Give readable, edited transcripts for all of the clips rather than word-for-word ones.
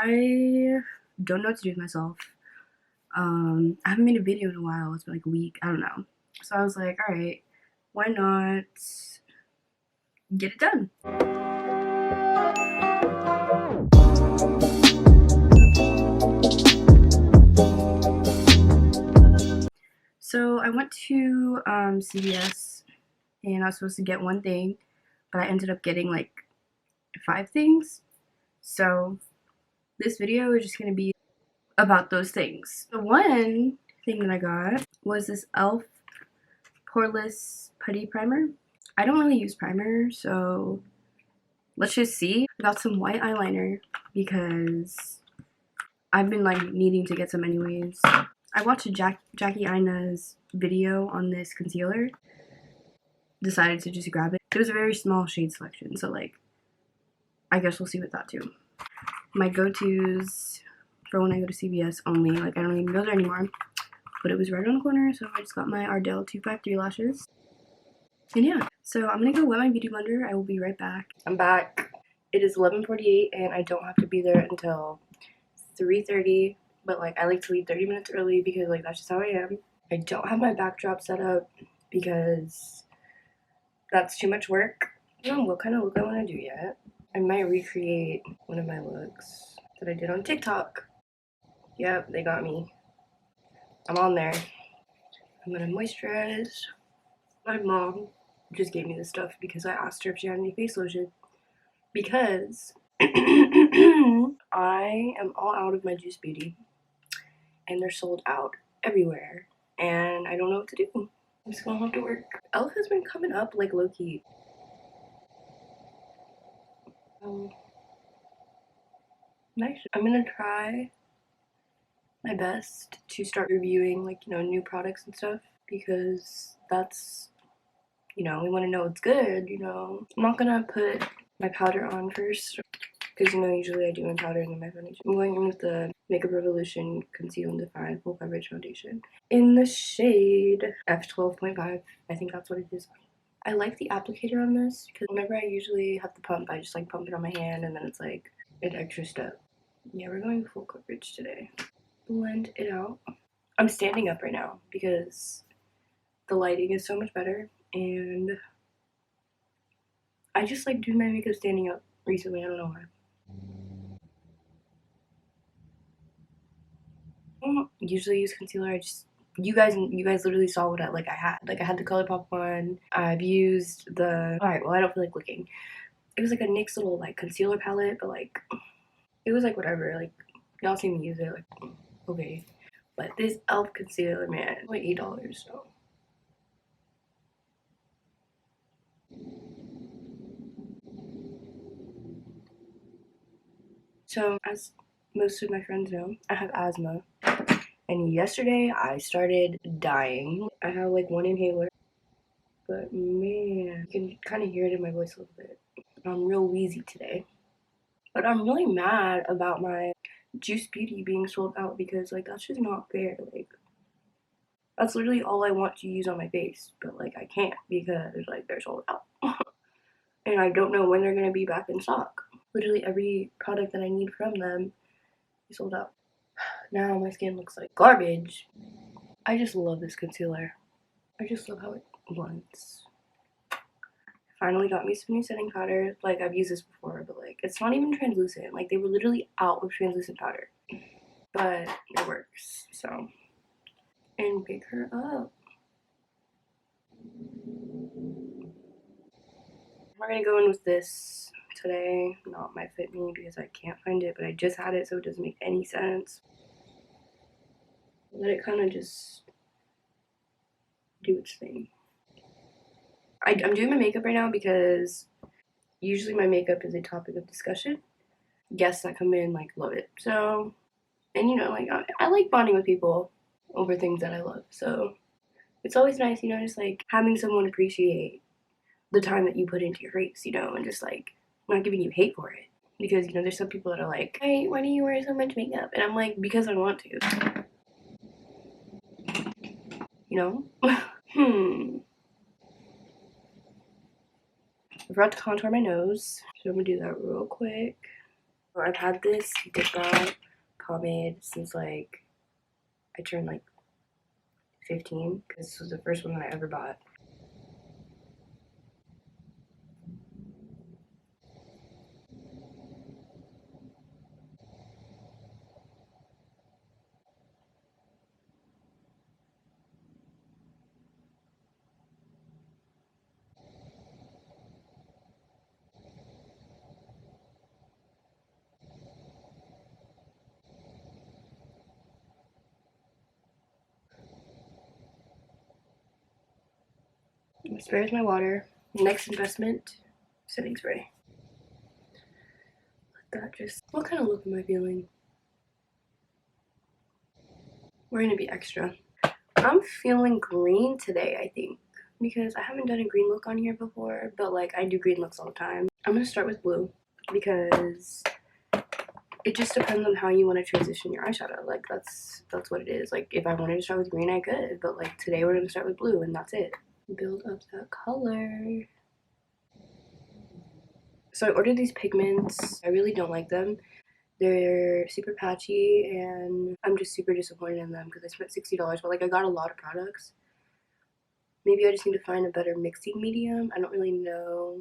I don't know what to do with myself. I haven't made a video in a while. It's been like a week. I don't know. So I was like, all right, why not get it done? So I went to CVS and I was supposed to get one thing, but I ended up getting like 5 things. So this video is just gonna be about those things. The one thing that I got was this e.l.f. Poreless Putty Primer. I don't really use primer, so let's just see. I got some white eyeliner because I've been like needing to get some anyways. I watched Jackie Aina's video on this concealer. Decided to just grab it. It was a very small shade selection, so like I guess we'll see with that too. My go-tos for when I go to CVS only, like I don't even go there anymore, but it was right around the corner, so I just got my Ardell 253 lashes. And yeah, so I'm gonna go wet my beauty blender. I will be right back. I'm back. It is 11:48 and I don't have to be there until 3:30, but like I like to leave 30 minutes early because like that's just how I am. I don't have my backdrop set up because that's too much work. I don't know what kind of look I want to do yet. I might recreate one of my looks that I did on TikTok. Yep, they got me. I'm on there. I'm gonna moisturize. My mom just gave me this stuff because I asked her if she had any face lotion. Because I am all out of my Juice Beauty and they're sold out everywhere and I don't know what to do. I'm just gonna have to work. e.l.f. has been coming up like low-key. Nice. I'm gonna try my best to start reviewing like, you know, new products and stuff because that's, you know, we want to know it's good, you know. I'm not gonna put my powder on first because, you know, usually I do my powder and then my foundation. I'm going in with the Makeup Revolution Conceal and Define Full Coverage Foundation in the shade F12.5. I think that's what it is. I like the applicator on this because whenever I usually have to pump, I just like pump it on my hand and then it's like an extra step. Yeah, we're going full coverage today. Blend it out. I'm standing up right now because the lighting is so much better and I just like doing my makeup standing up recently. I don't know why. I don't usually use concealer. I just you guys literally saw what I had. Like I had the ColourPop one. I've used the alright, well I don't feel like looking. It was like a NYX little like concealer palette, but like it was like whatever, like y'all seen me use it, like okay. But this e.l.f. concealer, man, like $8, so So, as most of my friends know, I have asthma. And yesterday I started dying. I have like one inhaler, but man, you can kind of hear it in my voice a little bit. I'm real wheezy today. But I'm really mad about my Juice Beauty being sold out because like that's just not fair. Like that's literally all I want to use on my face, but like I can't because like they're sold out. And I don't know when they're gonna be back in stock. Literally every product that I need from them is sold out. Now my skin looks like garbage. I just love this concealer. I just love how it blends. Finally got me some new setting powder. Like I've used this before, but like it's not even translucent. Like they were literally out of translucent powder. But it works. So and pick her up. We're gonna go in with this today. Not my Fit Me because I can't find it, but I just had it so it doesn't make any sense. Let it kind of just do its thing. I'm doing my makeup right now because usually my makeup is a topic of discussion. Guests that come in like love it. So, and you know, like I like bonding with people over things that I love. So it's always nice, you know, just like having someone appreciate the time that you put into your face, you know, and just like not giving you hate for it. Because, you know, there's some people that are like, hey, why do you wear so much makeup? And I'm like, because I want to. You know? I forgot to contour my nose, so I'm gonna do that real quick. So I've had this dip brow pomade since like I turned like 15 because this was the first one that I ever bought. Spray is my water. Next investment, setting spray. Let that just. What kind of look am I feeling? We're gonna be extra. I'm feeling green today, I think, because I haven't done a green look on here before, but like I do green looks all the time. I'm gonna start with blue because it just depends on how you want to transition your eyeshadow. Like that's what it is. Like if I wanted to start with green, I could, but like today we're gonna start with blue and that's it. Build up that color. So I ordered these pigments. I really don't like them. They're super patchy and I'm just super disappointed in them because I spent $60, but like I got a lot of products. Maybe I just need to find a better mixing medium. I don't really know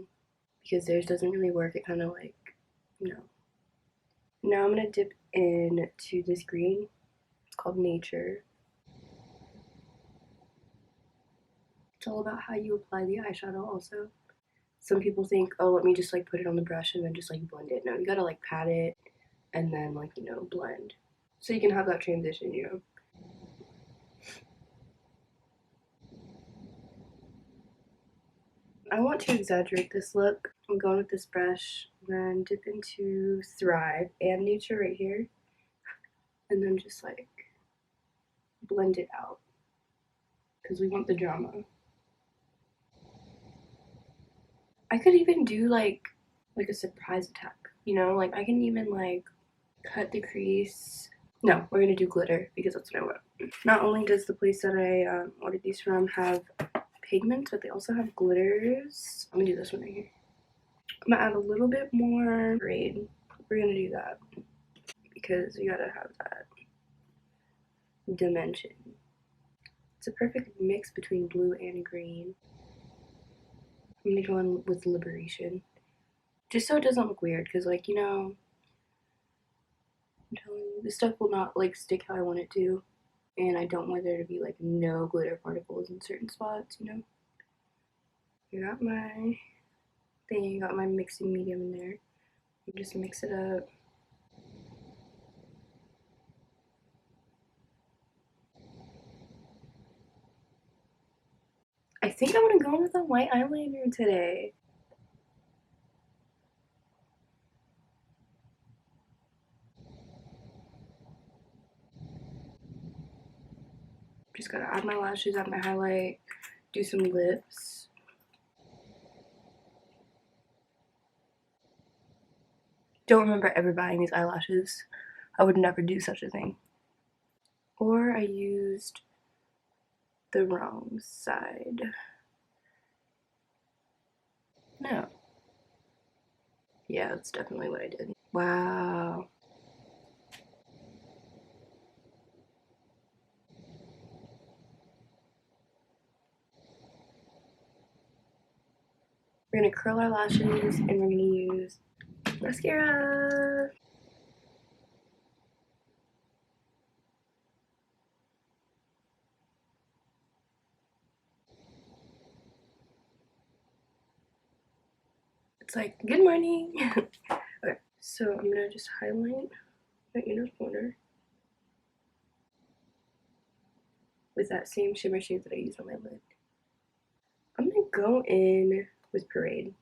because theirs doesn't really work. It kind of like, you know. Now I'm gonna dip into this green. It's called Nature. It's all about how you apply the eyeshadow also. Some people think, oh, let me just like put it on the brush and then just like blend it. No, you gotta like pat it and then like, you know, blend. So you can have that transition, you know. I want to exaggerate this look. I'm going with this brush, then dip into Thrive and Nature right here, and then just like blend it out because we want the drama. I could even do like a surprise attack, you know, like I can even like cut the crease. No, we're gonna do glitter because that's what I want. Not only does the place that I ordered these from have pigments, but they also have glitters. I'm gonna do this one right here. I'm gonna add a little bit more grade. We're gonna do that because you gotta have that dimension. It's a perfect mix between blue and green. I'm gonna go in with Liberation. Just so it doesn't look weird, because like, you know, I'm telling you, this stuff will not like stick how I want it to. And I don't want there to be like no glitter particles in certain spots, you know. I got my thing, got my mixing medium in there. Just mix it up. I think I'm gonna go with a white eyeliner today. Just gotta add my lashes, add my highlight, do some lips. Don't remember ever buying these eyelashes. I would never do such a thing. Or I used the wrong side. No. Yeah, that's definitely what I did. Wow. We're gonna curl our lashes and we're gonna use mascara. It's like, good morning. Okay, so I'm gonna just highlight my inner corner with that same shimmer shade that I used on my lid. I'm gonna go in with Parade.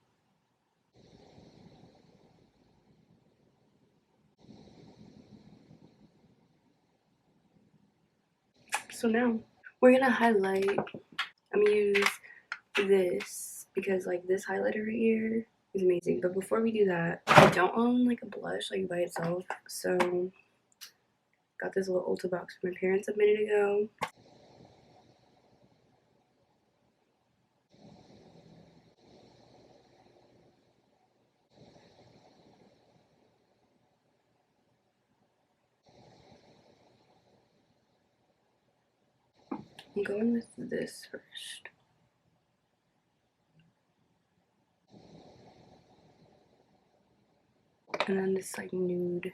So now we're gonna highlight. I'm gonna use this because like this highlighter right here is amazing. But before we do that, I don't own like a blush like by itself, so got this little Ulta box from my parents a minute ago. I'm going with this first. And then this like nude.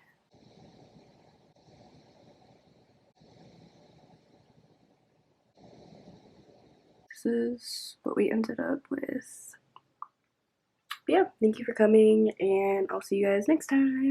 This is what we ended up with. But yeah, thank you for coming, and I'll see you guys next time.